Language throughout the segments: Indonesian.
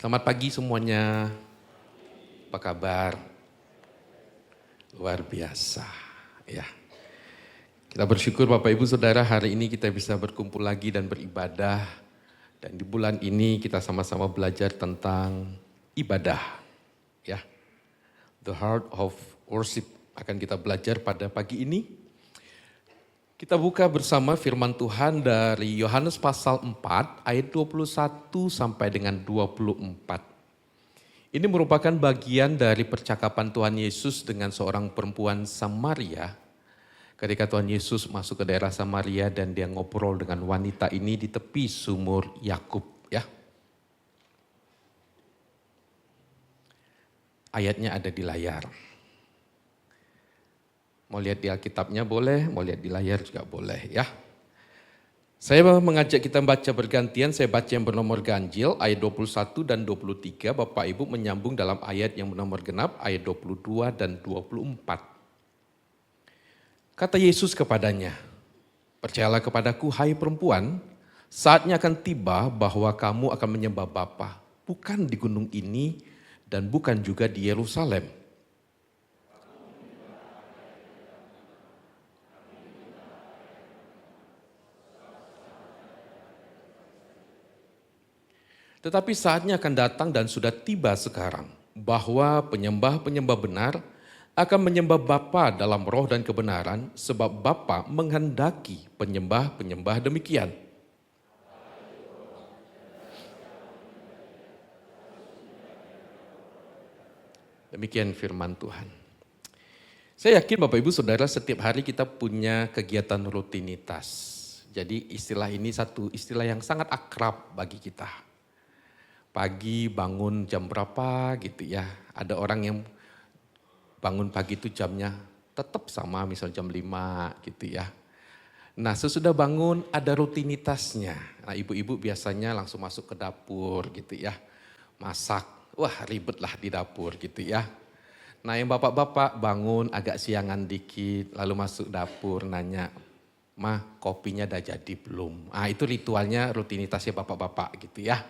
Selamat pagi semuanya. Apa kabar? Luar biasa ya. Kita bersyukur Bapak Ibu Saudara hari ini kita bisa berkumpul lagi dan beribadah. Dan di bulan ini kita sama-sama belajar tentang ibadah. Ya. The Heart of Worship akan kita belajar pada pagi ini. Kita buka bersama firman Tuhan dari Yohanes pasal 4 ayat 21 sampai dengan 24. Ini merupakan bagian dari percakapan Tuhan Yesus dengan seorang perempuan Samaria. Ketika Tuhan Yesus masuk ke daerah Samaria dan dia ngobrol dengan wanita ini di tepi sumur Yakub, ya. Ayatnya ada di layar. Mau lihat di Alkitabnya boleh, mau lihat di layar juga boleh ya. Saya mengajak kita baca bergantian, saya baca yang bernomor ganjil ayat 21 dan 23, Bapak Ibu menyambung dalam ayat yang bernomor genap ayat 22 dan 24. Kata Yesus kepadanya, percayalah kepadaku hai perempuan, saatnya akan tiba bahwa kamu akan menyembah Bapa, bukan di gunung ini dan bukan juga di Yerusalem. Tetapi saatnya akan datang dan sudah tiba sekarang bahwa penyembah-penyembah benar akan menyembah Bapa dalam roh dan kebenaran sebab Bapa menghendaki penyembah-penyembah demikian. Demikian firman Tuhan. Saya yakin Bapak Ibu Saudara setiap hari kita punya kegiatan rutinitas. Jadi istilah ini satu istilah yang sangat akrab bagi kita. Pagi bangun jam berapa gitu ya. Ada orang yang bangun pagi itu jamnya tetap sama misal jam 5 gitu ya. Nah sesudah bangun ada rutinitasnya. Nah ibu-ibu biasanya langsung masuk ke dapur gitu ya. Masak, wah ribet lah di dapur gitu ya. Nah yang bapak-bapak bangun agak siangan dikit lalu masuk dapur nanya, "Mah kopinya udah jadi belum?" Ah itu ritualnya rutinitasnya bapak-bapak gitu ya.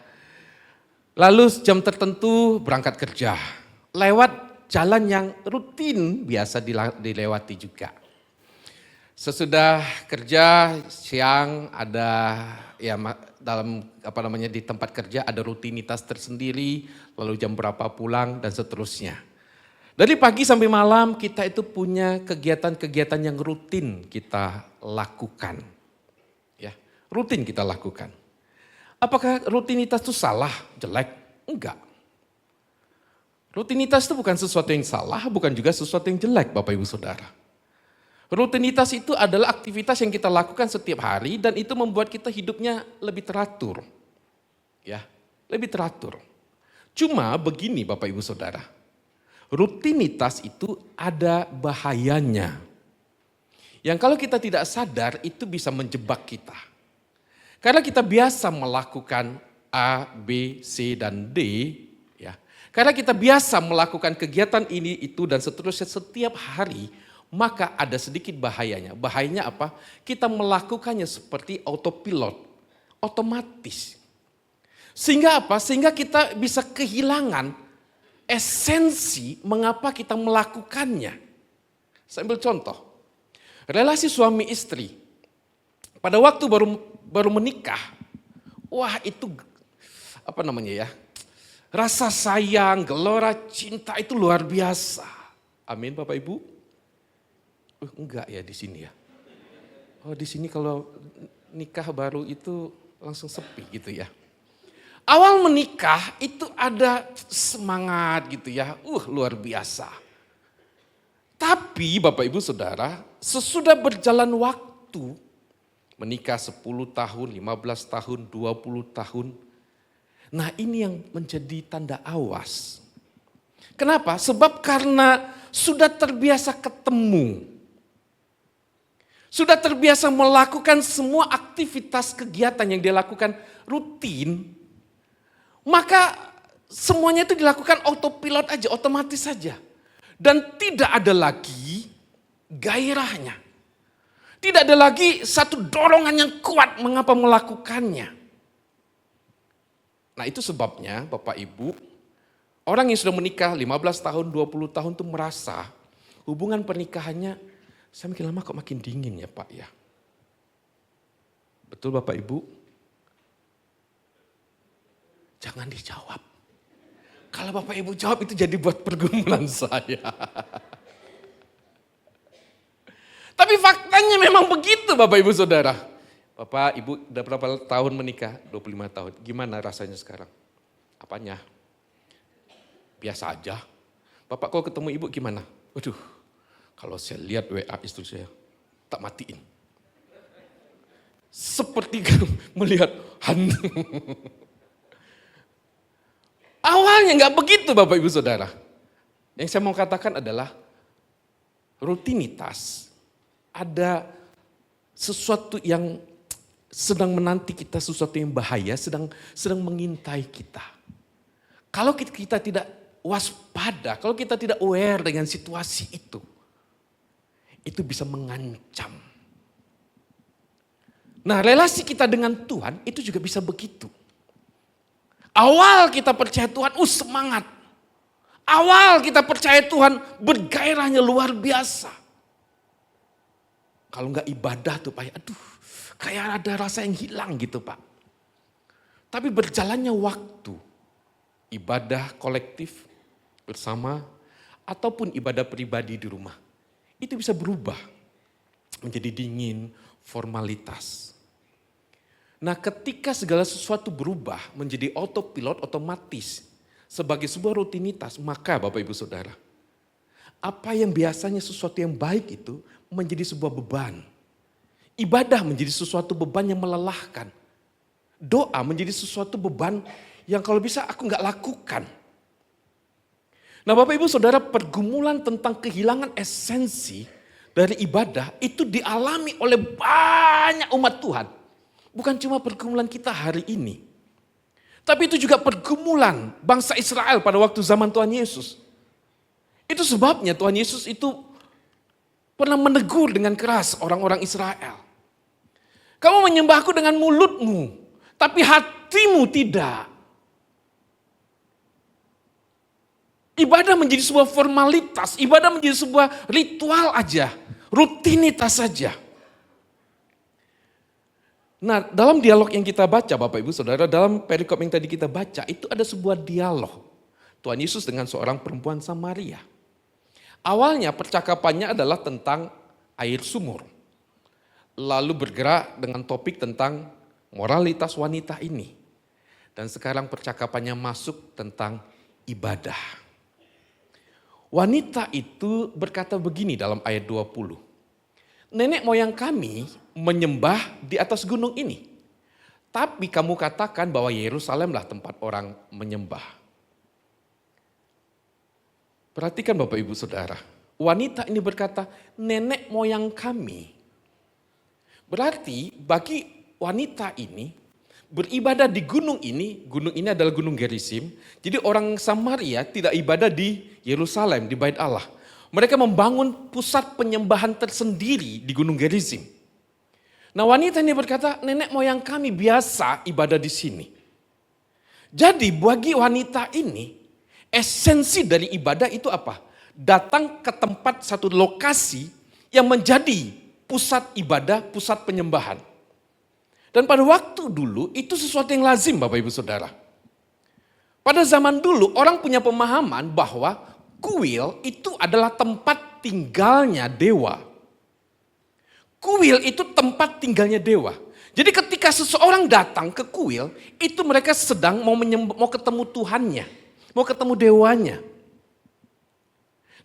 Lalu jam tertentu berangkat kerja, lewat jalan yang rutin biasa dilewati juga. Sesudah kerja siang ada ya dalam di tempat kerja ada rutinitas tersendiri, lalu jam berapa pulang dan seterusnya. Dari pagi sampai malam kita itu punya kegiatan-kegiatan yang rutin kita lakukan. Ya, rutin kita lakukan. Apakah rutinitas itu salah, jelek? Enggak. Rutinitas itu bukan sesuatu yang salah, bukan juga sesuatu yang jelek Bapak Ibu Saudara. Rutinitas itu adalah aktivitas yang kita lakukan setiap hari dan itu membuat kita hidupnya lebih teratur. Ya, lebih teratur. Cuma begini Bapak Ibu Saudara, rutinitas itu ada bahayanya. Yang kalau kita tidak sadar itu bisa menjebak kita. Karena kita biasa melakukan A, B, C, dan D, ya. Karena kita biasa melakukan kegiatan ini, itu, dan seterusnya setiap hari, maka ada sedikit bahayanya. Bahayanya apa? Kita melakukannya seperti autopilot, otomatis. Sehingga apa? Sehingga kita bisa kehilangan esensi mengapa kita melakukannya. Saya ambil contoh, relasi suami istri. Pada waktu baru menikah, wah itu rasa sayang, gelora cinta itu luar biasa. Amin Bapak Ibu. Enggak ya di sini ya. Oh di sini kalau nikah baru itu langsung sepi gitu ya. Awal menikah itu ada semangat gitu ya, luar biasa. Tapi Bapak Ibu Saudara, sesudah berjalan waktu, menikah 10 tahun, 15 tahun, 20 tahun. Nah ini yang menjadi tanda awas. Kenapa? Sebab karena sudah terbiasa ketemu. Sudah terbiasa melakukan semua aktivitas kegiatan yang dia lakukan rutin. Maka semuanya itu dilakukan autopilot aja, otomatis saja. Dan tidak ada lagi gairahnya. Tidak ada lagi satu dorongan yang kuat mengapa melakukannya. Nah itu sebabnya Bapak Ibu, orang yang sudah menikah 15 tahun, 20 tahun tuh merasa hubungan pernikahannya, saya makin lama kok makin dingin ya Pak ya. Betul Bapak Ibu? Jangan dijawab. Kalau Bapak Ibu jawab itu jadi buat pergumulan saya. Tapi faktanya memang begitu Bapak Ibu Saudara. Bapak Ibu udah berapa tahun menikah? 25 tahun. Gimana rasanya sekarang? Apanya? Biasa aja. Bapak kalau ketemu ibu gimana? Waduh, kalau saya lihat WA istri saya, tak matiin. Seperti melihat hantu. Awalnya nggak begitu Bapak Ibu Saudara. Yang saya mau katakan adalah rutinitas. Ada sesuatu yang sedang menanti kita, sesuatu yang bahaya, sedang mengintai kita. Kalau kita tidak waspada, kalau kita tidak aware dengan situasi itu bisa mengancam. Nah, relasi kita dengan Tuhan itu juga bisa begitu. Awal kita percaya Tuhan, semangat. Awal kita percaya Tuhan, bergairahnya luar biasa. Kalau enggak ibadah tuh Pak, aduh kayak ada rasa yang hilang gitu Pak. Tapi berjalannya waktu, ibadah kolektif bersama ataupun ibadah pribadi di rumah, itu bisa berubah menjadi dingin, formalitas. Nah ketika segala sesuatu berubah menjadi autopilot, otomatis sebagai sebuah rutinitas, maka Bapak Ibu Saudara, apa yang biasanya sesuatu yang baik itu menjadi sebuah beban. Ibadah menjadi sesuatu beban yang melelahkan. Doa menjadi sesuatu beban yang kalau bisa aku nggak lakukan. Nah Bapak Ibu Saudara, pergumulan tentang kehilangan esensi dari ibadah itu dialami oleh banyak umat Tuhan. Bukan cuma pergumulan kita hari ini. Tapi itu juga pergumulan bangsa Israel pada waktu zaman Tuhan Yesus. Itu sebabnya Tuhan Yesus itu pernah menegur dengan keras orang-orang Israel. Kamu menyembahku dengan mulutmu, tapi hatimu tidak. Ibadah menjadi sebuah formalitas, ibadah menjadi sebuah ritual aja, rutinitas saja. Nah, dalam dialog yang kita baca Bapak Ibu Saudara, dalam perikop yang tadi kita baca, itu ada sebuah dialog Tuhan Yesus dengan seorang perempuan Samaria. Awalnya percakapannya adalah tentang air sumur. Lalu bergerak dengan topik tentang moralitas wanita ini. Dan sekarang percakapannya masuk tentang ibadah. Wanita itu berkata begini dalam ayat 20. Nenek moyang kami menyembah di atas gunung ini. Tapi kamu katakan bahwa Yerusalemlah tempat orang menyembah. Perhatikan Bapak Ibu Saudara. Wanita ini berkata, nenek moyang kami. Berarti bagi wanita ini beribadah di gunung ini adalah gunung Gerizim. Jadi orang Samaria tidak ibadah di Yerusalem, di Bait Allah. Mereka membangun pusat penyembahan tersendiri di gunung Gerizim. Nah wanita ini berkata, nenek moyang kami biasa ibadah di sini. Jadi bagi wanita ini, esensi dari ibadah itu apa? Datang ke tempat satu lokasi yang menjadi pusat ibadah, pusat penyembahan. Dan pada waktu dulu itu sesuatu yang lazim Bapak Ibu Saudara. Pada zaman dulu orang punya pemahaman bahwa kuil itu adalah tempat tinggalnya dewa. Kuil itu tempat tinggalnya dewa. Jadi ketika seseorang datang ke kuil, itu mereka sedang mau ketemu Tuhannya, mau ketemu dewanya.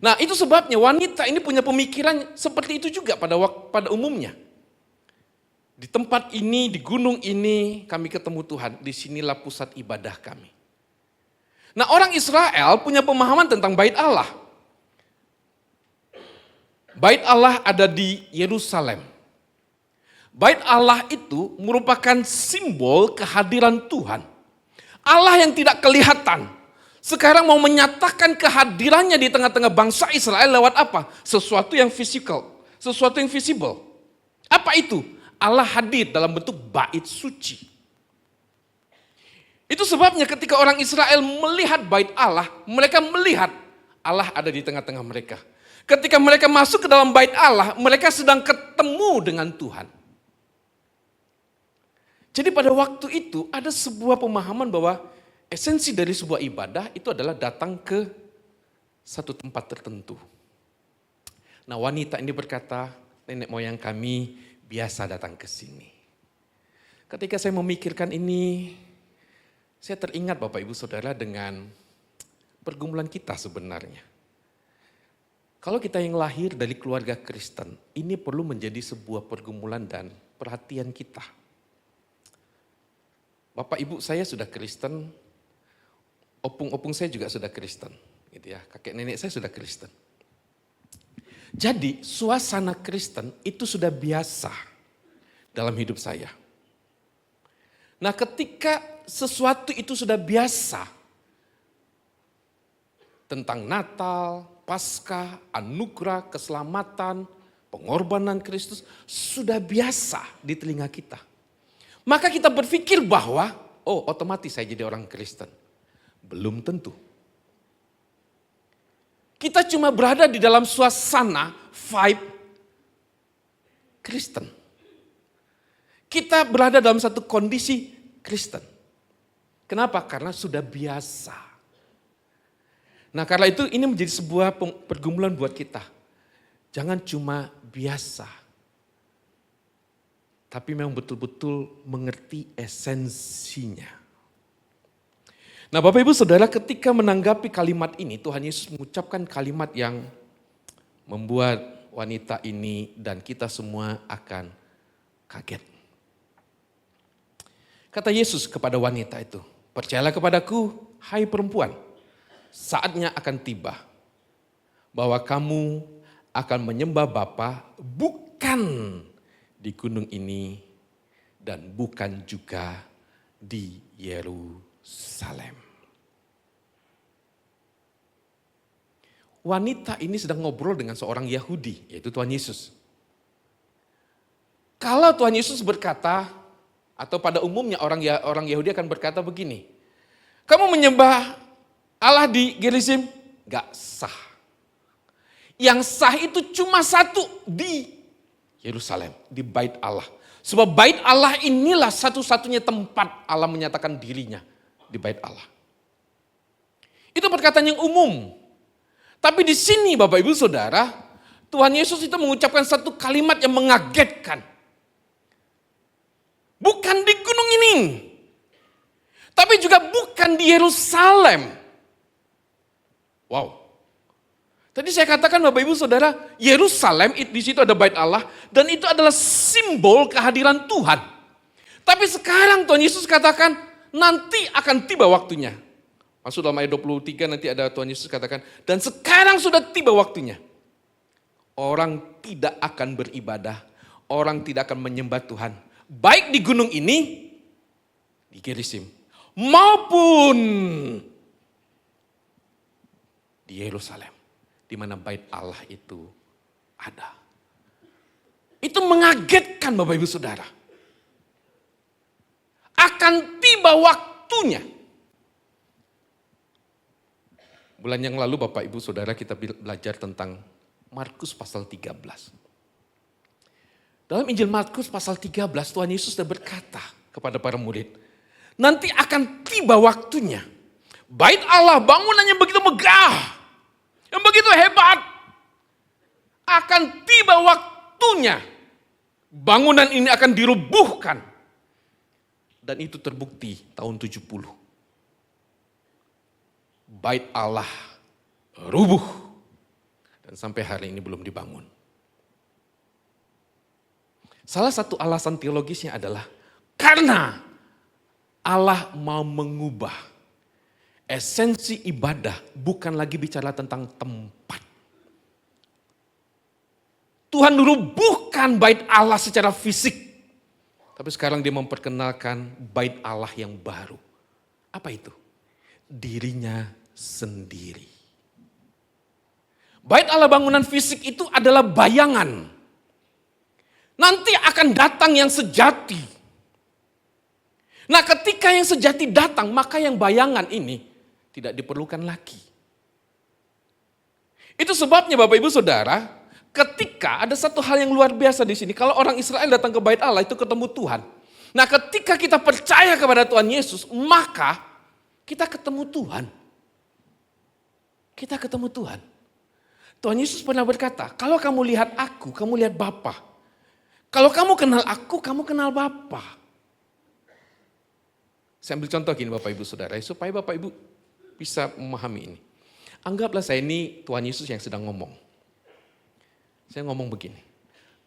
Nah itu sebabnya wanita ini punya pemikiran seperti itu juga pada umumnya. Di tempat ini, di gunung ini kami ketemu Tuhan, disinilah pusat ibadah kami. Nah orang Israel punya pemahaman tentang Bait Allah. Bait Allah ada di Yerusalem. Bait Allah itu merupakan simbol kehadiran Tuhan. Allah yang tidak kelihatan. Sekarang mau menyatakan kehadirannya di tengah-tengah bangsa Israel lewat apa? Sesuatu yang fisikal, sesuatu yang visible. Apa itu? Allah hadir dalam bentuk bait suci. Itu sebabnya ketika orang Israel melihat bait Allah, mereka melihat Allah ada di tengah-tengah mereka. Ketika mereka masuk ke dalam bait Allah, mereka sedang ketemu dengan Tuhan. Jadi pada waktu itu ada sebuah pemahaman bahwa esensi dari sebuah ibadah itu adalah datang ke satu tempat tertentu. Nah, wanita ini berkata, nenek moyang kami biasa datang ke sini. Ketika saya memikirkan ini, saya teringat Bapak Ibu Saudara dengan pergumulan kita sebenarnya. Kalau kita yang lahir dari keluarga Kristen, ini perlu menjadi sebuah pergumulan dan perhatian kita. Bapak Ibu saya sudah Kristen, opung-opung saya juga sudah Kristen, gitu ya. Kakek nenek saya sudah Kristen. Jadi suasana Kristen itu sudah biasa dalam hidup saya. Nah, ketika sesuatu itu sudah biasa, tentang Natal, Paskah, anugerah, keselamatan, pengorbanan Kristus, sudah biasa di telinga kita. Maka kita berpikir bahwa, oh otomatis saya jadi orang Kristen. Belum tentu. Kita cuma berada di dalam suasana, vibe Kristen. Kita berada dalam satu kondisi Kristen. Kenapa? Karena sudah biasa. Nah, karena itu ini menjadi sebuah pergumulan buat kita. Jangan cuma biasa. Tapi memang betul-betul mengerti esensinya. Nah, Bapak Ibu Saudara, ketika menanggapi kalimat ini, Tuhan Yesus mengucapkan kalimat yang membuat wanita ini dan kita semua akan kaget. Kata Yesus kepada wanita itu, percayalah kepadaku, hai perempuan, saatnya akan tiba bahwa kamu akan menyembah Bapa bukan di gunung ini dan bukan juga di Yerusalem. Wanita ini sedang ngobrol dengan seorang Yahudi, yaitu Tuhan Yesus. Kalau Tuhan Yesus berkata, atau pada umumnya orang Yahudi akan berkata begini, kamu menyembah Allah di Gerizim? Gak sah. Yang sah itu cuma satu, di Yerusalem, di bait Allah. Sebab bait Allah inilah satu-satunya tempat Allah menyatakan dirinya, di bait Allah. Itu perkataan yang umum. Tapi di sini Bapak Ibu Saudara, Tuhan Yesus itu mengucapkan satu kalimat yang mengagetkan. Bukan di gunung ini, tapi juga bukan di Yerusalem. Wow. Tadi saya katakan Bapak Ibu Saudara, Yerusalem di situ ada bait Allah dan itu adalah simbol kehadiran Tuhan. Tapi sekarang Tuhan Yesus katakan nanti akan tiba waktunya. Maksud dalam ayat 23 nanti ada Tuhan Yesus katakan, dan sekarang sudah tiba waktunya. Orang tidak akan beribadah, orang tidak akan menyembah Tuhan. Baik di gunung ini, di Gerizim, maupun di Yerusalem, di mana bait Allah itu ada. Itu mengagetkan Bapak Ibu Saudara. Akan tiba waktunya. Bulan yang lalu Bapak Ibu Saudara kita belajar tentang Markus pasal 13. Dalam Injil Markus pasal 13 Tuhan Yesus sudah berkata kepada para murid, nanti akan tiba waktunya. Bait Allah bangunan yang begitu megah, yang begitu hebat, akan tiba waktunya. Bangunan ini akan dirubuhkan. Dan itu terbukti tahun 70. Bait Allah rubuh. Dan sampai hari ini belum dibangun. Salah satu alasan teologisnya adalah karena Allah mau mengubah esensi ibadah, bukan lagi bicara tentang tempat. Tuhan rubuhkan bait Allah secara fisik, tapi sekarang dia memperkenalkan bait Allah yang baru. Apa itu? Dirinya sendiri. Bait Allah bangunan fisik itu adalah bayangan. Nanti akan datang yang sejati. Nah, ketika yang sejati datang, maka yang bayangan ini tidak diperlukan lagi. Itu sebabnya Bapak Ibu Saudara, ketika ada satu hal yang luar biasa di sini, kalau orang Israel datang ke bait Allah itu ketemu Tuhan. Nah, ketika kita percaya kepada Tuhan Yesus, maka kita ketemu Tuhan. Kita ketemu Tuhan. Tuhan Yesus pernah berkata, kalau kamu lihat aku, kamu lihat Bapa. Kalau kamu kenal aku, kamu kenal Bapa. Saya ambil contoh gini Bapak Ibu Saudara, supaya Bapak Ibu bisa memahami ini. Anggaplah saya ini Tuhan Yesus yang sedang ngomong. Saya ngomong begini,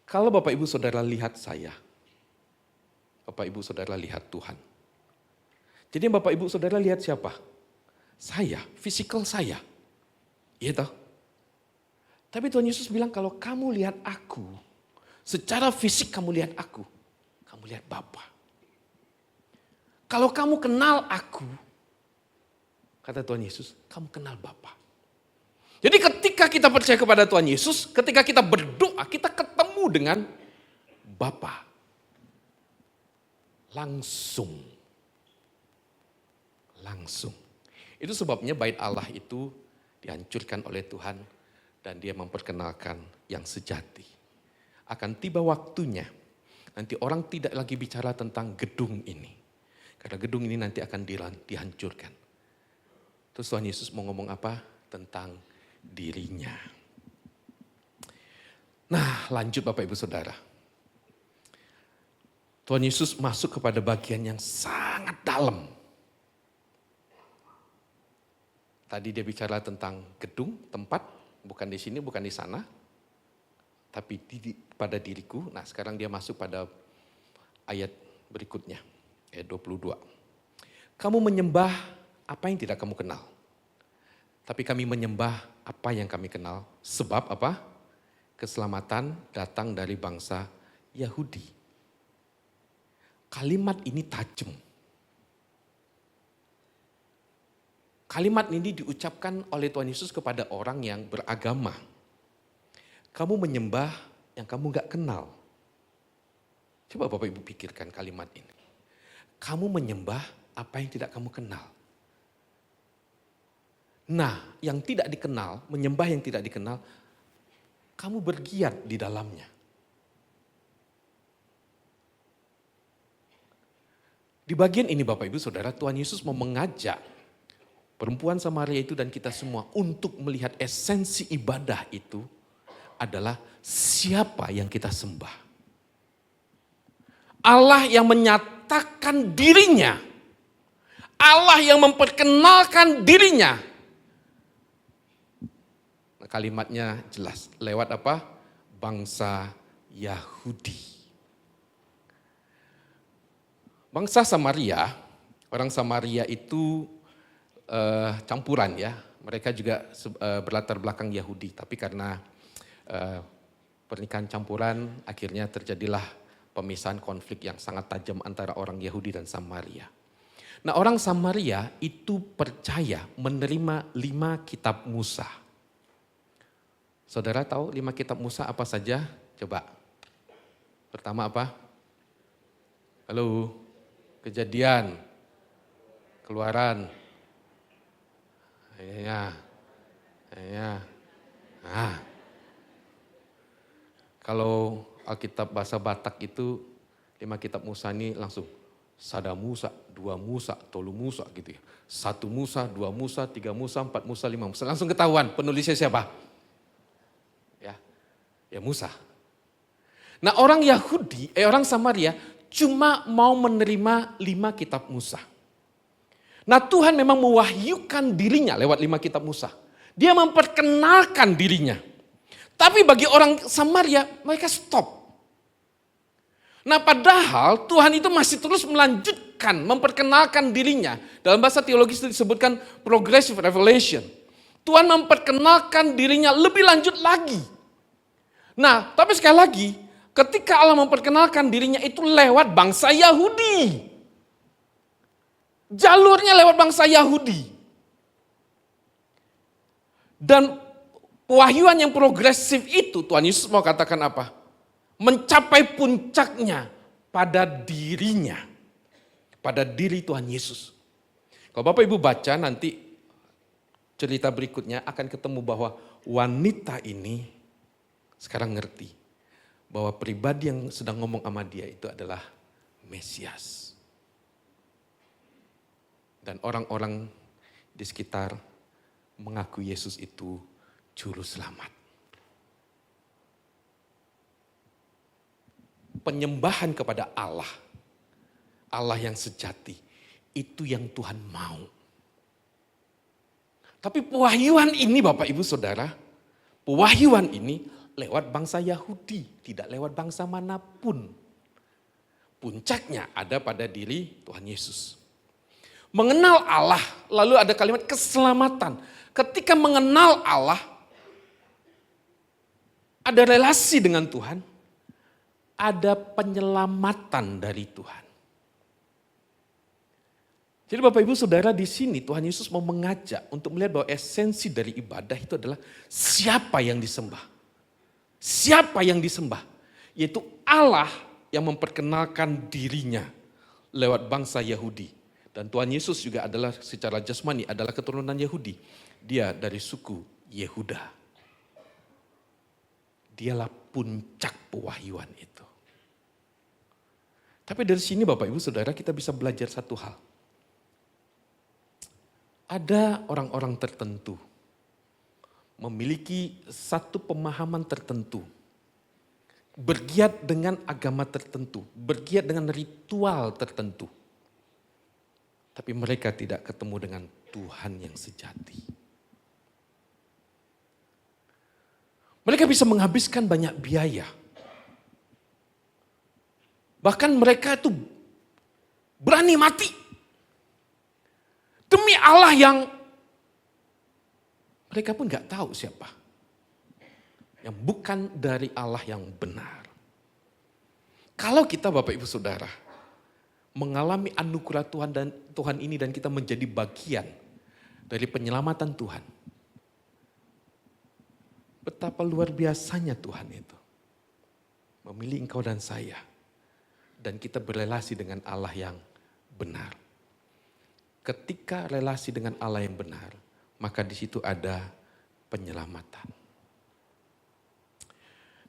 kalau Bapak Ibu Saudara lihat saya, Bapak Ibu Saudara lihat Tuhan. Jadi Bapak Ibu Saudara lihat siapa? Saya, fisikal saya. Iya toh? Tapi Tuhan Yesus bilang kalau kamu lihat aku, secara fisik kamu lihat aku, kamu lihat Bapa. Kalau kamu kenal aku, kata Tuhan Yesus, kamu kenal Bapa. Jadi ketika kita percaya kepada Tuhan Yesus, ketika kita berdoa, kita ketemu dengan Bapa. Langsung. Itu sebabnya bait Allah itu dihancurkan oleh Tuhan dan dia memperkenalkan yang sejati. Akan tiba waktunya, nanti orang tidak lagi bicara tentang gedung ini. Karena gedung ini nanti akan dihancurkan. Terus Tuhan Yesus mau ngomong apa? Tentang dirinya. Nah, lanjut Bapak Ibu Saudara. Tuhan Yesus masuk kepada bagian yang sangat dalam. Tadi dia bicara tentang gedung, tempat, bukan di sini, bukan di sana, tapi pada diriku. Nah, sekarang dia masuk pada ayat berikutnya, ayat 22. Kamu menyembah apa yang tidak kamu kenal. Tapi kami menyembah apa yang kami kenal. Sebab apa? Keselamatan datang dari bangsa Yahudi. Kalimat ini tajam. Kalimat ini diucapkan oleh Tuhan Yesus kepada orang yang beragama. Kamu menyembah yang kamu gak kenal. Coba Bapak Ibu pikirkan kalimat ini. Kamu menyembah apa yang tidak kamu kenal. Nah, yang tidak dikenal, menyembah yang tidak dikenal, kamu bergiat di dalamnya. Di bagian ini Bapak Ibu Saudara, Tuhan Yesus mau mengajak perempuan Samaria itu dan kita semua untuk melihat esensi ibadah itu adalah siapa yang kita sembah. Allah yang menyatakan dirinya. Allah yang memperkenalkan dirinya. Kalimatnya jelas, lewat apa? Bangsa Yahudi. Bangsa Samaria, orang Samaria itu campuran ya. Mereka juga berlatar belakang Yahudi, tapi karena pernikahan campuran akhirnya terjadilah pemisahan konflik yang sangat tajam antara orang Yahudi dan Samaria. Nah, orang Samaria itu percaya menerima 5 kitab Musa. Saudara tahu 5 kitab Musa apa saja? Coba. Pertama apa? Halo. Kejadian. Keluaran. Ya. Nah. Kalau Alkitab bahasa Batak itu 5 kitab Musa ini langsung Sada Musa, 2 Musa, Tolu Musa gitu ya. 1 Musa, 2 Musa, 3 Musa, 4 Musa, 5 Musa. Langsung ketahuan penulisnya siapa? Ya Musa. Nah, orang Yahudi, orang Samaria cuma mau menerima 5 kitab Musa. Nah, Tuhan memang mewahyukan dirinya lewat 5 kitab Musa. Dia memperkenalkan dirinya. Tapi bagi orang Samaria, mereka stop. Nah, padahal Tuhan itu masih terus melanjutkan, memperkenalkan dirinya. Dalam bahasa teologis itu disebutkan progressive revelation. Tuhan memperkenalkan dirinya lebih lanjut lagi. Nah, tapi sekali lagi, ketika Allah memperkenalkan dirinya itu lewat bangsa Yahudi. Jalurnya lewat bangsa Yahudi. Dan pewahyuan yang progresif itu, Tuhan Yesus mau katakan apa? Mencapai puncaknya pada dirinya. pada diri Tuhan Yesus. Kalau Bapak Ibu baca nanti cerita berikutnya akan ketemu bahwa wanita ini sekarang ngerti bahwa pribadi yang sedang ngomong sama dia itu adalah Mesias. Dan orang-orang di sekitar mengaku Yesus itu juru selamat. Penyembahan kepada Allah, Allah yang sejati, itu yang Tuhan mau. Tapi pewahyuan ini Bapak Ibu Saudara, pewahyuan ini lewat bangsa Yahudi, tidak lewat bangsa manapun. Puncaknya ada pada diri Tuhan Yesus. Mengenal Allah, lalu ada kalimat keselamatan. Ketika mengenal Allah, ada relasi dengan Tuhan, ada penyelamatan dari Tuhan. Jadi Bapak Ibu Saudara di sini Tuhan Yesus mau mengajak untuk melihat bahwa esensi dari ibadah itu adalah siapa yang disembah. Siapa yang disembah? Yaitu Allah yang memperkenalkan dirinya lewat bangsa Yahudi. Dan Tuhan Yesus juga adalah secara jasmani adalah keturunan Yahudi. Dia dari suku Yehuda. Dialah puncak pewahyuan itu. Tapi dari sini Bapak Ibu Saudara kita bisa belajar satu hal. Ada orang-orang tertentu memiliki satu pemahaman tertentu, bergiat dengan agama tertentu, bergiat dengan ritual tertentu. Tapi mereka tidak ketemu dengan Tuhan yang sejati. Mereka bisa menghabiskan banyak biaya. Bahkan mereka itu berani mati demi Allah yang mereka pun gak tahu siapa. Yang bukan dari Allah yang benar. Kalau kita Bapak Ibu Saudara mengalami anugerah Tuhan ini dan kita menjadi bagian dari penyelamatan Tuhan. Betapa luar biasanya Tuhan itu. Memilih engkau dan saya. Dan kita berelasi dengan Allah yang benar. Ketika relasi dengan Allah yang benar, maka di situ ada penyelamatan.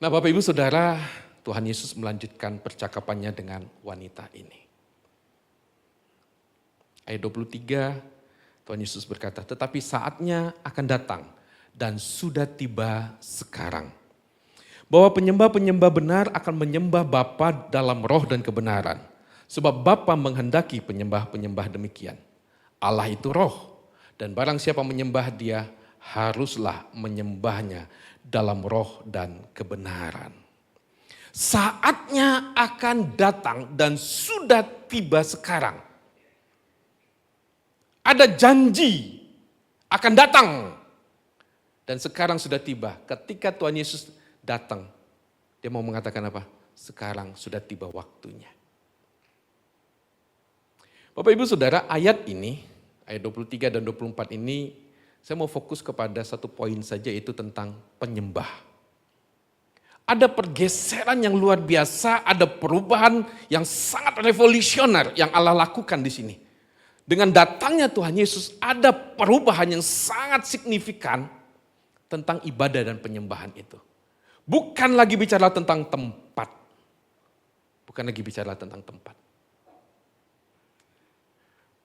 Nah Bapak Ibu Saudara, Tuhan Yesus melanjutkan percakapannya dengan wanita ini. Ayat 23, Tuhan Yesus berkata, tetapi saatnya akan datang dan sudah tiba sekarang. Bahwa penyembah-penyembah benar akan menyembah Bapa dalam roh dan kebenaran. Sebab Bapa menghendaki penyembah-penyembah demikian. Allah itu roh, dan barang siapa menyembah dia haruslah menyembahnya dalam roh dan kebenaran. Saatnya akan datang dan sudah tiba sekarang. Ada janji akan datang dan sekarang sudah tiba. Ketika Tuhan Yesus datang, dia mau mengatakan apa? Sekarang sudah tiba waktunya. Bapak Ibu Saudara, ayat ini ayat 23 dan 24 ini saya mau fokus kepada satu poin saja yaitu tentang penyembah. Ada pergeseran yang luar biasa, ada perubahan yang sangat revolusioner yang Allah lakukan di sini. Dengan datangnya Tuhan Yesus ada perubahan yang sangat signifikan tentang ibadah dan penyembahan itu. Bukan lagi bicara tentang tempat. Bukan lagi bicara tentang tempat.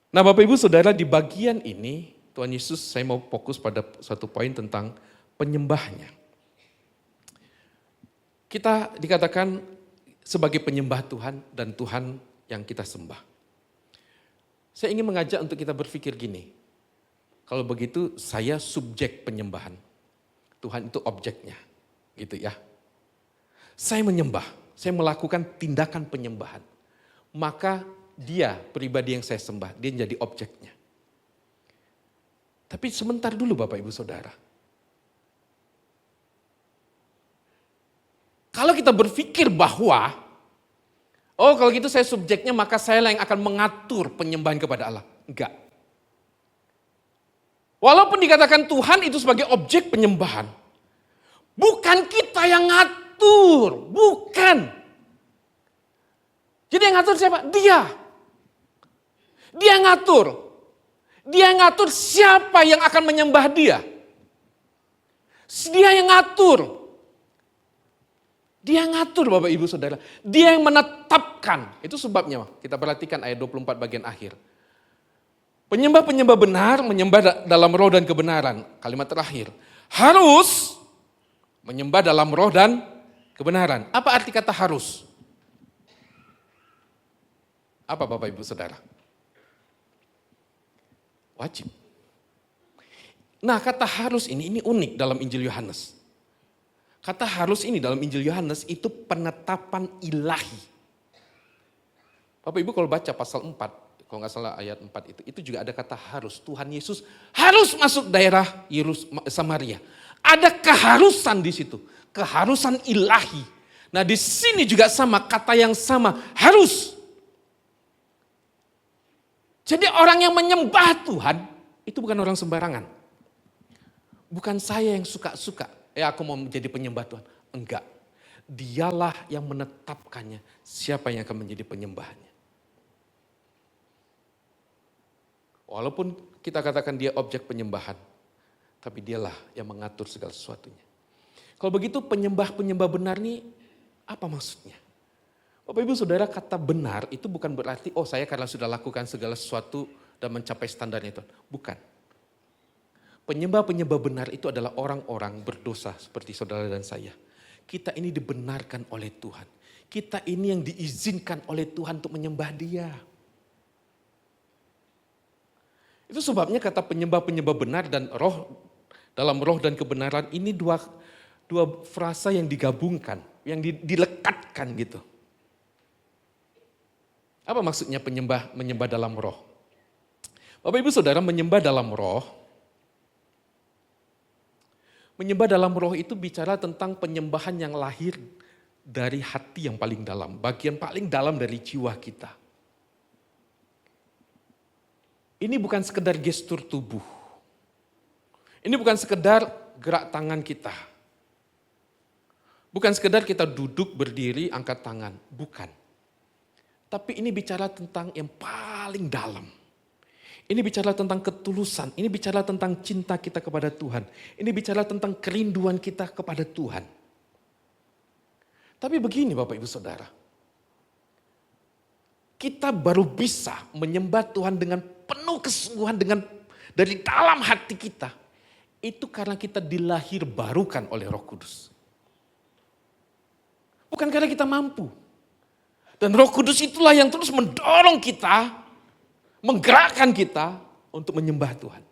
Nah Bapak Ibu Saudara di bagian ini Tuhan Yesus saya mau fokus pada satu poin tentang penyembahnya. Kita dikatakan sebagai penyembah Tuhan dan Tuhan yang kita sembah. Saya ingin mengajak untuk kita berpikir gini. Kalau begitu saya subjek penyembahan. Tuhan itu objeknya. Gitu ya. Saya menyembah, saya melakukan tindakan penyembahan. Maka dia pribadi yang saya sembah, dia menjadi objeknya. Tapi sebentar dulu Bapak Ibu Saudara. Kalau kita berpikir bahwa, oh kalau gitu saya subjeknya maka saya yang akan mengatur penyembahan kepada Allah. Enggak. Walaupun dikatakan Tuhan itu sebagai objek penyembahan. Bukan kita yang ngatur, bukan. Jadi yang ngatur siapa? Dia. Dia ngatur. Dia ngatur siapa yang akan menyembah dia. Dia yang ngatur. Dia ngatur Bapak Ibu Saudara. Dia yang menetapkan. Itu sebabnya kita perhatikan ayat 24 bagian akhir. Penyembah-penyembah benar menyembah dalam roh dan kebenaran. Kalimat terakhir. Harus menyembah dalam roh dan kebenaran. Apa arti kata harus? Apa Bapak Ibu Saudara? Wajib. Nah kata harus ini unik dalam Injil Yohanes. Kata harus ini dalam Injil Yohanes itu penetapan ilahi. Bapak Ibu kalau baca pasal 4, kalau nggak salah ayat 4 itu juga ada kata harus. Tuhan Yesus harus masuk daerah Samaria. Ada keharusan di situ, keharusan ilahi. Nah di sini juga sama, kata yang sama, harus. Jadi orang yang menyembah Tuhan itu bukan orang sembarangan. Bukan saya yang suka-suka, aku mau menjadi penyembah Tuhan. Enggak, dialah yang menetapkannya, siapa yang akan menjadi penyembahnya. Walaupun kita katakan dia objek penyembahan, tapi dialah yang mengatur segala sesuatunya. Kalau begitu penyembah-penyembah benar ini apa maksudnya? Bapak Ibu Saudara, kata benar itu bukan berarti saya karena sudah lakukan segala sesuatu dan mencapai standarnya itu. Bukan. Penyembah-penyembah benar itu adalah orang-orang berdosa seperti saudara dan saya. Kita ini dibenarkan oleh Tuhan. Kita ini yang diizinkan oleh Tuhan untuk menyembah Dia. Itu sebabnya kata penyembah-penyembah benar dan roh, dalam roh dan kebenaran ini dua frasa yang digabungkan, yang dilekatkan gitu. Apa maksudnya menyembah dalam roh? Bapak Ibu Saudara, menyembah dalam roh itu bicara tentang penyembahan yang lahir dari hati yang paling dalam, bagian paling dalam dari jiwa kita. Ini bukan sekedar gestur tubuh. Ini bukan sekedar gerak tangan kita. Bukan sekedar kita duduk, berdiri, angkat tangan. Bukan. Tapi ini bicara tentang yang paling dalam. Ini bicara tentang ketulusan. Ini bicara tentang cinta kita kepada Tuhan. Ini bicara tentang kerinduan kita kepada Tuhan. Tapi begini Bapak Ibu Saudara. Kita baru bisa menyembah Tuhan dengan penuh kesungguhan dari dalam hati kita. Itu karena kita dilahir barukan oleh Roh Kudus. Bukan karena kita mampu. Dan Roh Kudus itulah yang terus mendorong kita, menggerakkan kita untuk menyembah Tuhan.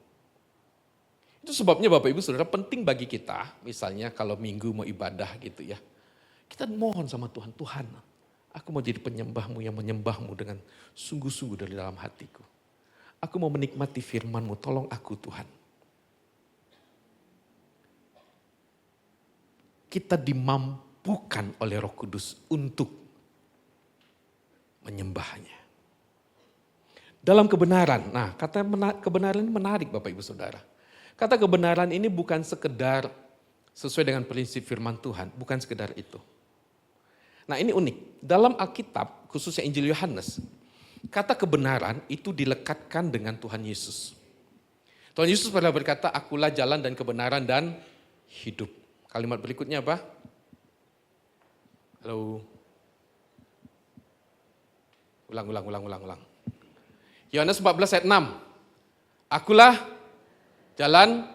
Itu sebabnya Bapak Ibu Saudara penting bagi kita, misalnya kalau minggu mau ibadah gitu ya. Kita mohon sama Tuhan, Tuhan aku mau jadi penyembahmu yang menyembahmu dengan sungguh-sungguh dari dalam hatiku. Aku mau menikmati firman-Mu, tolong aku Tuhan. Kita dimampukan oleh Roh Kudus untuk menyembahnya. Dalam kebenaran, kata kebenaran ini menarik Bapak Ibu Saudara. Kata kebenaran ini bukan sekedar sesuai dengan prinsip firman Tuhan, bukan sekedar itu. Nah ini unik, dalam Alkitab khususnya Injil Yohanes, kata kebenaran itu dilekatkan dengan Tuhan Yesus. Tuhan Yesus pernah berkata, akulah jalan dan kebenaran dan hidup. Kalimat berikutnya apa? Halo. Ulang. Yohanes 14 ayat 6. Akulah jalan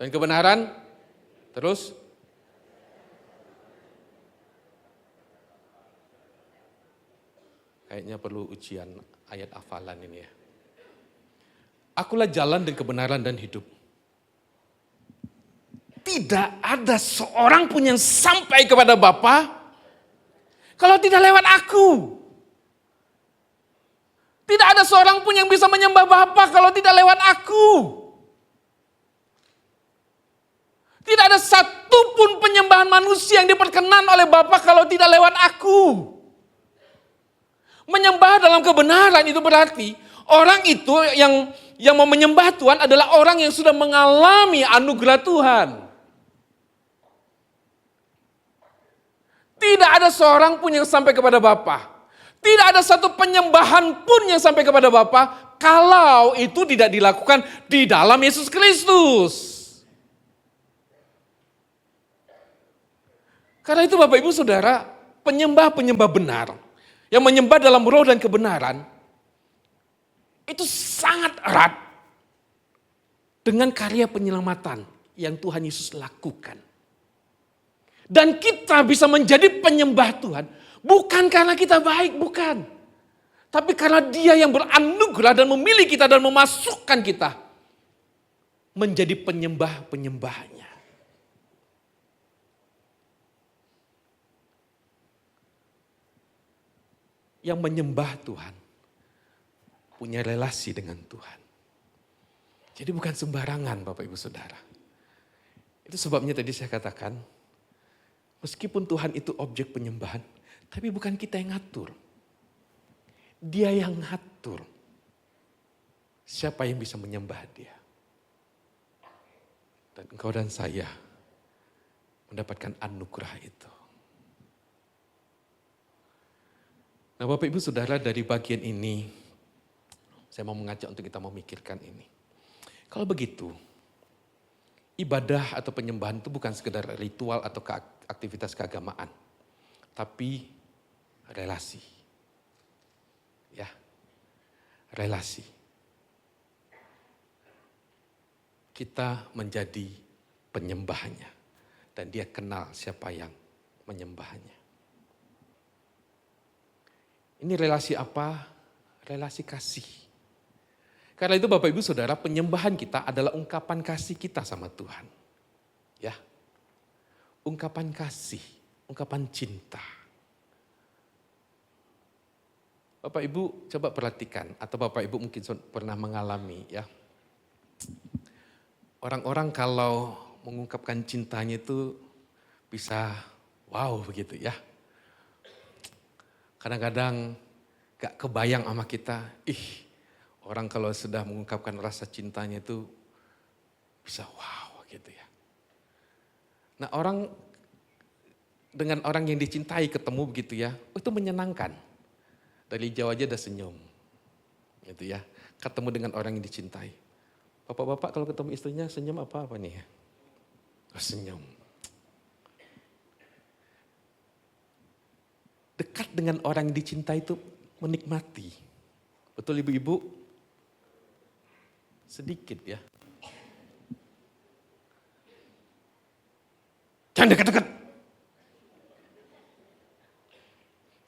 dan kebenaran. Terus. Kayaknya perlu ujian ayat hafalan ini ya. Akulah jalan dan kebenaran dan hidup. Tidak ada seorang pun yang sampai kepada Bapa kalau tidak lewat aku. Tidak ada seorang pun yang bisa menyembah Bapa kalau tidak lewat aku. Tidak ada satupun penyembahan manusia yang diperkenan oleh Bapa kalau tidak lewat aku. Menyembah dalam kebenaran itu berarti orang itu yang mau menyembah Tuhan adalah orang yang sudah mengalami anugerah Tuhan. Tidak ada seorang pun yang sampai kepada Bapa. Tidak ada satu penyembahan pun yang sampai kepada Bapa kalau itu tidak dilakukan di dalam Yesus Kristus. Karena itu Bapak Ibu Saudara, penyembah-penyembah benar, yang menyembah dalam roh dan kebenaran, itu sangat erat dengan karya penyelamatan yang Tuhan Yesus lakukan. Dan kita bisa menjadi penyembah Tuhan, bukan karena kita baik, bukan. Tapi karena Dia yang beranugerah dan memilih kita dan memasukkan kita menjadi penyembah-penyembahnya. Yang menyembah Tuhan punya relasi dengan Tuhan. Jadi bukan sembarangan Bapak Ibu Saudara. Itu sebabnya tadi saya katakan, meskipun Tuhan itu objek penyembahan, tapi bukan kita yang ngatur. Dia yang ngatur siapa yang bisa menyembah Dia. Dan engkau dan saya mendapatkan anugerah itu. Nah Bapak Ibu Saudara, dari bagian ini saya mau mengajak untuk kita memikirkan ini. Kalau begitu, ibadah atau penyembahan itu bukan sekedar ritual atau aktivitas keagamaan, tapi relasi. Ya, relasi. Kita menjadi penyembahnya dan Dia kenal siapa yang menyembahnya. Ini relasi apa? Relasi kasih. Karena itu Bapak Ibu Saudara, penyembahan kita adalah ungkapan kasih kita sama Tuhan. Ya. Ungkapan kasih, ungkapan cinta. Bapak Ibu coba perhatikan, atau Bapak Ibu mungkin pernah mengalami ya. Orang-orang kalau mengungkapkan cintanya itu bisa wow begitu ya. Kadang-kadang gak kebayang sama kita, orang kalau sudah mengungkapkan rasa cintanya itu bisa wow gitu ya. Nah dengan orang yang dicintai ketemu begitu ya, itu menyenangkan. Dari jauh aja udah senyum gitu ya, ketemu dengan orang yang dicintai. Bapak-bapak kalau ketemu istrinya senyum apa nih ya? Oh, senyum. Dekat dengan orang yang dicintai itu menikmati. Betul ibu-ibu? Sedikit ya. Jangan dekat-dekat.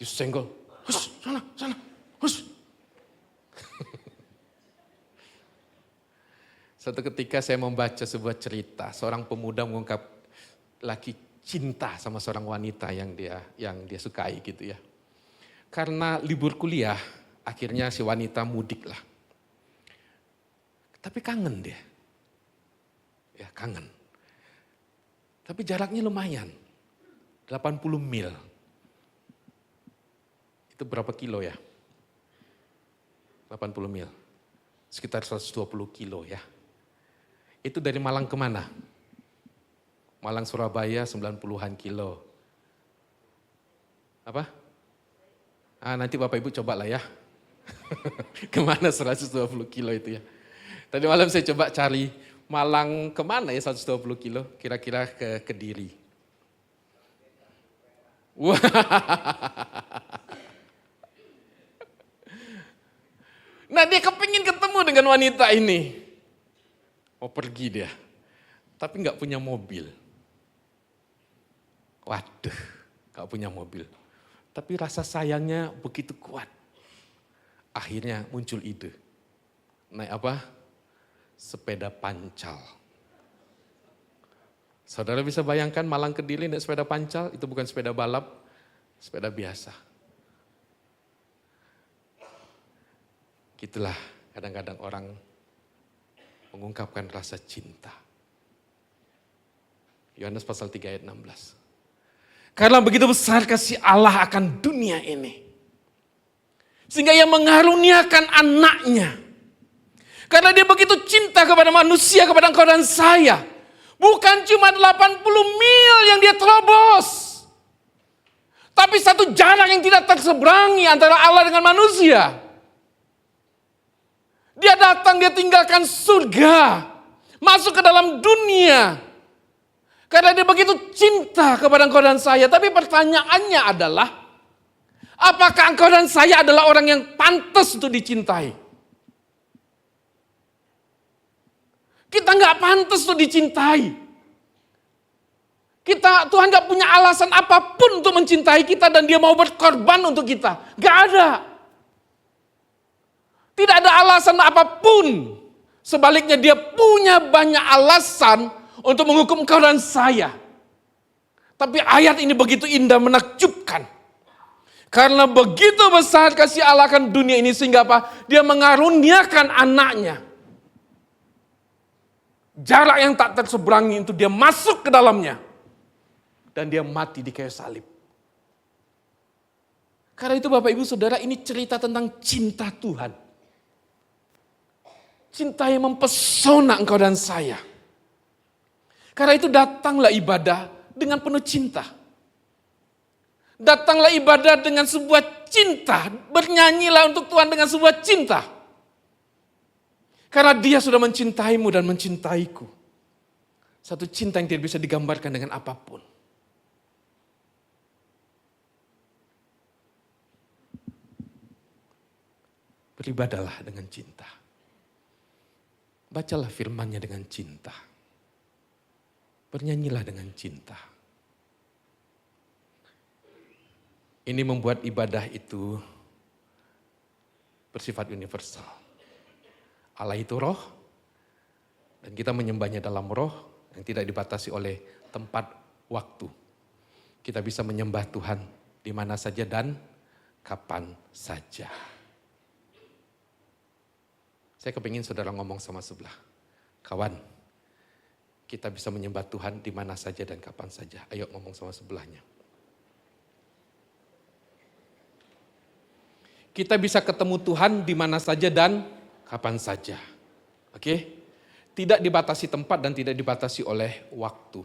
Disenggol. Hus, sana. Hus. Suatu ketika saya membaca sebuah cerita. Seorang pemuda mengungkap laki cinta sama seorang wanita yang dia sukai gitu ya. Karena libur kuliah, akhirnya si wanita mudik lah. Tapi kangen dia. Ya kangen. Tapi jaraknya lumayan. 80 mil. Itu berapa kilo ya? 80 mil. Sekitar 120 kilo ya. Itu dari Malang kemana? Malang Surabaya 90-an kilo. Apa? Nanti Bapak Ibu coba lah ya. Kemana 120 kilo itu ya. Tadi malam saya coba cari Malang kemana ya 120 kilo. Kira-kira ke Kediri. Wah. Nah dia kepingin ketemu dengan wanita ini. Mau pergi dia. Tapi gak punya mobil. Waduh, gak punya mobil. Tapi rasa sayangnya begitu kuat. Akhirnya muncul ide. Naik apa? Sepeda pancal. Saudara bisa bayangkan Malang Kediri naik sepeda pancal, itu bukan sepeda balap, sepeda biasa. Gitulah kadang-kadang orang mengungkapkan rasa cinta. Yohanes pasal 3 ayat 16. Karena begitu besar kasih Allah akan dunia ini. Sehingga Ia mengaruniakan anaknya. Karena Dia begitu cinta kepada manusia, kepada engkau dan saya. Bukan cuma 80 mil yang Dia terobos. Tapi satu jarak yang tidak terseberangi antara Allah dengan manusia. Dia datang, dia tinggalkan surga. Masuk ke dalam dunia. Karena dia begitu cinta kepada engkau dan saya. Tapi pertanyaannya adalah, apakah engkau dan saya adalah orang yang pantas untuk dicintai? Kita nggak pantas untuk dicintai. Tuhan nggak punya alasan apapun untuk mencintai kita dan dia mau berkorban untuk kita. Nggak ada. Tidak ada alasan apapun. Sebaliknya dia punya banyak alasan untuk menghukum engkau dan saya. Tapi ayat ini begitu indah, menakjubkan. Karena begitu besar kasih Allah akan dunia ini sehingga apa? Dia mengaruniakan anaknya. Jarak yang tak terseberangi itu dia masuk ke dalamnya. Dan dia mati di kayu salib. Karena itu Bapak Ibu Saudara, ini cerita tentang cinta Tuhan. Cinta yang mempesona engkau dan saya. Karena itu datanglah ibadah dengan penuh cinta. Datanglah ibadah dengan sebuah cinta. Bernyanyilah untuk Tuhan dengan sebuah cinta. Karena dia sudah mencintaimu dan mencintaiku. Satu cinta yang tidak bisa digambarkan dengan apapun. Beribadalah dengan cinta. Bacalah firman-Nya dengan cinta. Bernyanyilah dengan cinta. Ini membuat ibadah itu bersifat universal. Allah itu roh, dan kita menyembahnya dalam roh yang tidak dibatasi oleh tempat, waktu. Kita bisa menyembah Tuhan di mana saja dan kapan saja. Saya kepingin saudara ngomong sama sebelah. Kawan, kita bisa menyembah Tuhan di mana saja dan kapan saja. Ayo ngomong sama sebelahnya. Kita bisa ketemu Tuhan di mana saja dan kapan saja. Oke? Tidak dibatasi tempat dan tidak dibatasi oleh waktu.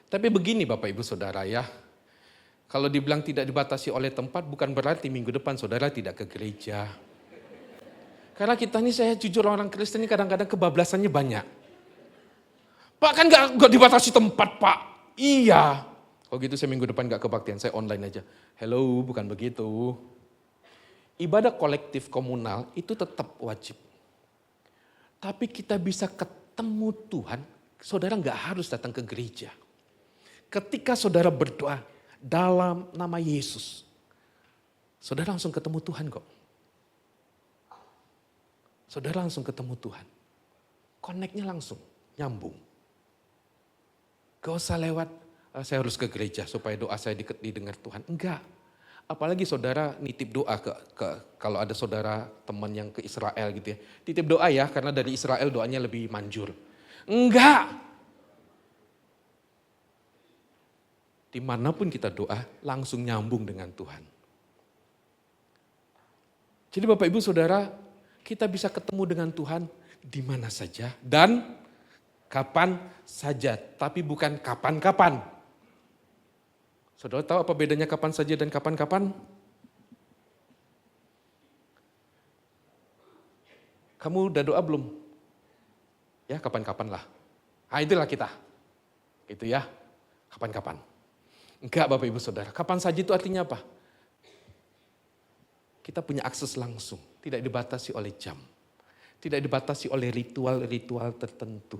Tapi begini Bapak Ibu Saudara ya. Kalau dibilang tidak dibatasi oleh tempat bukan berarti minggu depan saudara tidak ke gereja. Karena kita ini, saya jujur orang Kristen ini kadang-kadang kebablasannya banyak. Pak kan gak dibatasi tempat Pak. Iya. Kalau gitu saya minggu depan gak kebaktian, saya online aja. Hello, bukan begitu. Ibadah kolektif komunal itu tetap wajib. Tapi kita bisa ketemu Tuhan, saudara gak harus datang ke gereja. Ketika saudara berdoa dalam nama Yesus, saudara langsung ketemu Tuhan kok. Saudara langsung ketemu Tuhan. Connect-nya langsung, nyambung. Gak usah lewat, saya harus ke gereja supaya doa saya didengar Tuhan. Enggak. Apalagi saudara nitip doa kalau ada saudara teman yang ke Israel gitu ya. Titip doa ya, karena dari Israel doanya lebih manjur. Enggak. Dimanapun kita doa, langsung nyambung dengan Tuhan. Jadi Bapak Ibu Saudara, kita bisa ketemu dengan Tuhan di mana saja dan kapan saja. Tapi bukan kapan-kapan. Saudara tahu apa bedanya kapan saja dan kapan-kapan? Kamu udah doa belum? Ya kapan-kapan lah. Nah itulah kita. Gitu ya. Kapan-kapan. Enggak Bapak Ibu Saudara. Kapan saja itu artinya apa? Kita punya akses langsung, tidak dibatasi oleh jam, tidak dibatasi oleh ritual-ritual tertentu.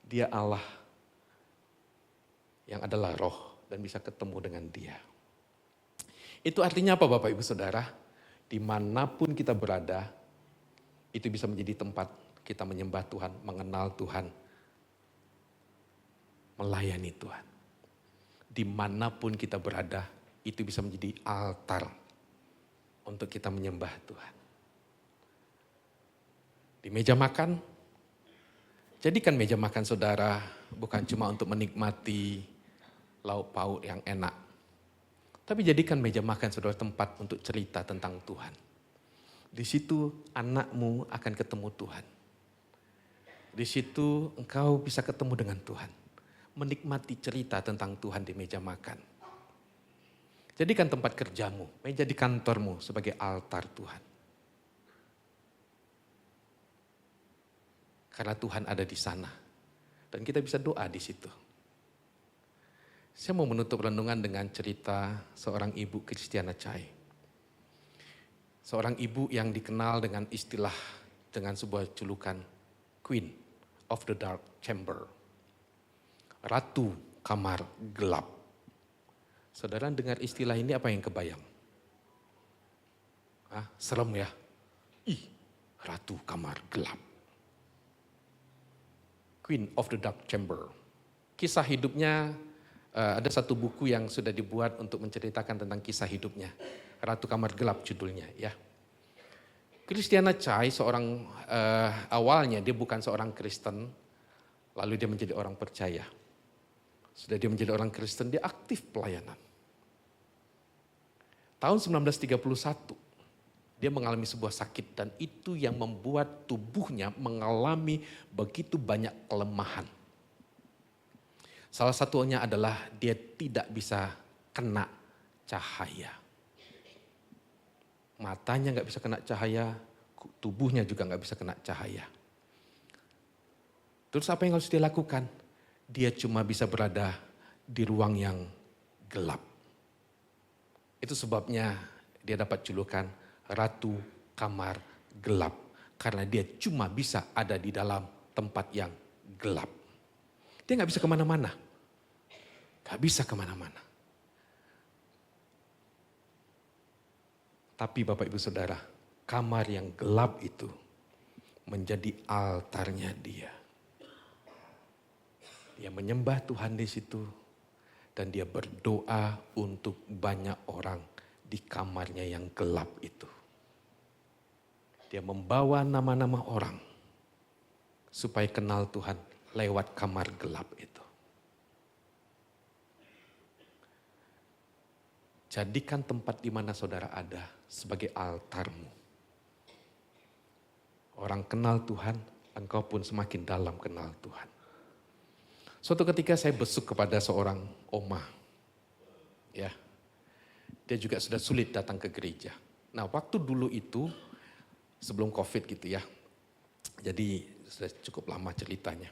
Dia Allah yang adalah roh dan bisa ketemu dengan dia. Itu artinya apa Bapak Ibu Saudara? Dimanapun kita berada, itu bisa menjadi tempat kita menyembah Tuhan, mengenal Tuhan, melayani Tuhan. Dimanapun kita berada, itu bisa menjadi altar untuk kita menyembah Tuhan. Di meja makan, jadikan meja makan saudara bukan cuma untuk menikmati lauk pauk yang enak. Tapi jadikan meja makan saudara tempat untuk cerita tentang Tuhan. Di situ anakmu akan ketemu Tuhan. Di situ engkau bisa ketemu dengan Tuhan. Menikmati cerita tentang Tuhan di meja makan. Jadikan tempat kerjamu, meja di kantormu sebagai altar Tuhan. Karena Tuhan ada di sana. Dan kita bisa doa di situ. Saya mau menutup renungan dengan cerita seorang ibu Christiana Chai. Seorang ibu yang dikenal dengan istilah, dengan sebuah julukan Queen of the Dark Chamber. Ratu kamar gelap. Saudara dengar istilah ini apa yang kebayang? Serem ya? Ratu kamar gelap. Queen of the Dark Chamber. Kisah hidupnya, ada satu buku yang sudah dibuat untuk menceritakan tentang kisah hidupnya. Ratu kamar gelap judulnya ya. Christiana Chai seorang awalnya dia bukan seorang Kristen, lalu dia menjadi orang percaya. Sudah dia menjadi orang Kristen, dia aktif pelayanan. Tahun 1931, dia mengalami sebuah sakit dan itu yang membuat tubuhnya mengalami begitu banyak kelemahan. Salah satunya adalah dia tidak bisa kena cahaya. Matanya nggak bisa kena cahaya, tubuhnya juga nggak bisa kena cahaya. Terus apa yang harus dia lakukan? Dia cuma bisa berada di ruang yang gelap. Itu sebabnya dia dapat julukan Ratu Kamar Gelap. Karena dia cuma bisa ada di dalam tempat yang gelap. Dia gak bisa kemana-mana. Gak bisa kemana-mana. Tapi Bapak Ibu Saudara, kamar yang gelap itu menjadi altarnya dia. Dia menyembah Tuhan di situ dan dia berdoa untuk banyak orang di kamarnya yang gelap itu. Dia membawa nama-nama orang supaya kenal Tuhan lewat kamar gelap itu. Jadikan tempat di mana saudara ada sebagai altarmu. Orang kenal Tuhan, engkau pun semakin dalam kenal Tuhan. Suatu ketika saya besuk kepada seorang oma. Ya. Dia juga sudah sulit datang ke gereja. Nah, waktu dulu itu sebelum Covid gitu ya. Jadi sudah cukup lama ceritanya.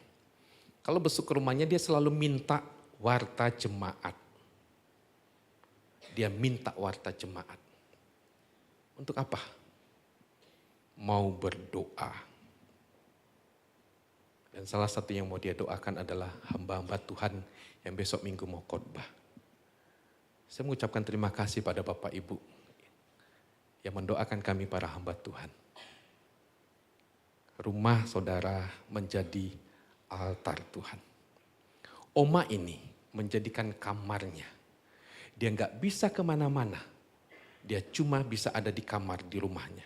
Kalau besuk ke rumahnya dia selalu minta warta jemaat. Dia minta warta jemaat. Untuk apa? Mau berdoa. Dan salah satu yang mau dia doakan adalah hamba-hamba Tuhan yang besok minggu mau khotbah. Saya mengucapkan terima kasih pada Bapak Ibu yang mendoakan kami para hamba Tuhan. Rumah saudara menjadi altar Tuhan. Oma ini menjadikan kamarnya. Dia nggak bisa kemana-mana. Dia cuma bisa ada di kamar di rumahnya.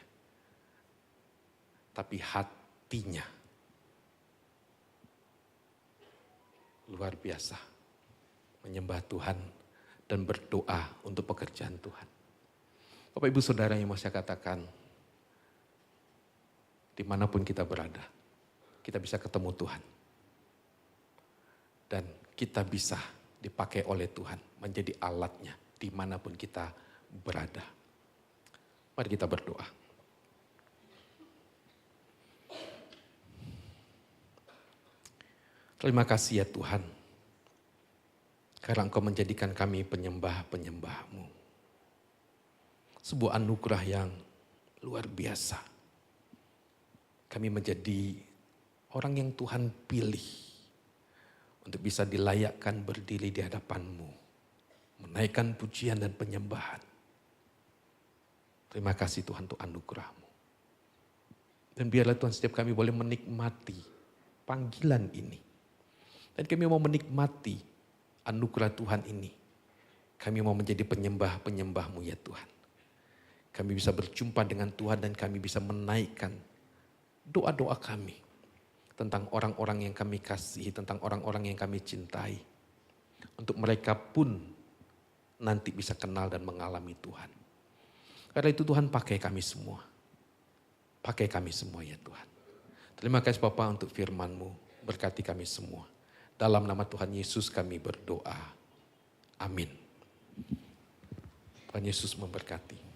Tapi hatinya luar biasa. Menyembah Tuhan dan berdoa untuk pekerjaan Tuhan. Bapak Ibu Saudara yang mau saya katakan, dimanapun kita berada, kita bisa ketemu Tuhan. Dan kita bisa dipakai oleh Tuhan, menjadi alatnya dimanapun kita berada. Mari kita berdoa. Terima kasih ya Tuhan, karena Engkau menjadikan kami penyembah-penyembah-Mu. Sebuah anugerah yang luar biasa. Kami menjadi orang yang Tuhan pilih untuk bisa dilayakkan berdiri di hadapan-Mu, menaikkan pujian dan penyembahan. Terima kasih Tuhan untuk anugerah-Mu. Dan biarlah Tuhan setiap kami boleh menikmati panggilan ini. Dan kami mau menikmati anugerah Tuhan ini. Kami mau menjadi penyembah-penyembah-Mu ya Tuhan. Kami bisa berjumpa dengan Tuhan dan kami bisa menaikkan doa-doa kami. Tentang orang-orang yang kami kasihi, tentang orang-orang yang kami cintai. Untuk mereka pun nanti bisa kenal dan mengalami Tuhan. Karena itu Tuhan pakai kami semua. Pakai kami semua ya Tuhan. Terima kasih Bapa untuk firman-Mu. Berkati kami semua. Dalam nama Tuhan Yesus kami berdoa. Amin. Tuhan Yesus memberkati.